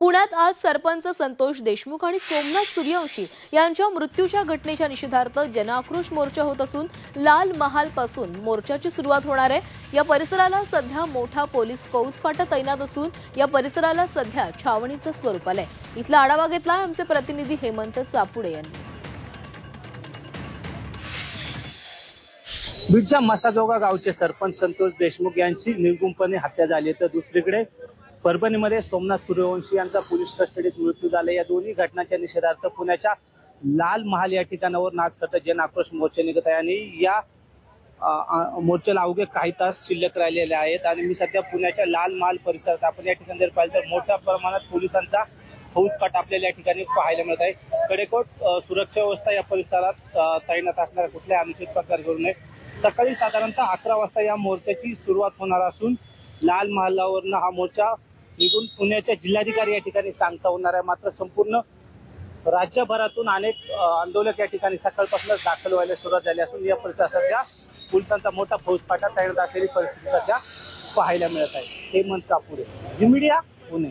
पुण्यात आज सरपंच संतोष देशमुख आणि सोमनाथ सूर्यवंशी यांच्या मृत्यूच्या घटनेच्या निषेधार्थ जनआक्रोश मोर्चा होत असून लाल महाल पासून मोर्चाची सुरुवात होणार आहे। या परिसराला सध्या मोठा पोलीस फौजफाटा तैनात असून या परिसराला सध्या छावणीचं स्वरूप आलंय। इथला आढावा घेतलाय आमचे प्रतिनिधी हेमंत चापुडे यांनी। बीडच्या मसाजोगा गावचे सरपंच संतोष देशमुख यांची निर्गुणपणे हत्या झाली, तर दुसरीकडे परभणीमध्ये सोमनाथ सूर्यवंशी यांचा पोलीस कस्टडीत मृत्यू झाला। या दोन्ही घटनांच्या निषेधार्थ पुण्याच्या लाल महाल या ठिकाणावर नाचकर्ता जन आक्रोश मोर्चा निघत आहे आणि या मोर्चाला अवघे काही तास शिल्लक राहिलेले आहेत। आणि मी सध्या पुण्याच्या लाल महाल परिसरात, आपण या ठिकाणी जर पाहिलं तर मोठ्या प्रमाणात पोलिसांचा फौजफाट आपल्याला या ठिकाणी पाहायला मिळत आहे। कडेकोट सुरक्षा व्यवस्था या परिसरात तैनात असणाऱ्या कुठल्याही अनुचित प्रकार करू नये। सकाळी साधारणतः 11 वाजता या मोर्चाची सुरुवात होणार असून लाल महालावरनं हा मोर्चा निघून पुण्याच्या जिल्हाधिकारी या ठिकाणी सांगता होणार आहे। मात्र संपूर्ण राज्यभरातून अनेक आंदोलक या ठिकाणी सकाळपासूनच दाखल व्हायला सुरुवात झाली असून या परिसरात सध्या पोलिसांचा मोठा फौजफाटा तैनात असलेली परिस्थिती सध्या पाहायला मिळत आहे। Hemant Chapude, Zee media, Pune.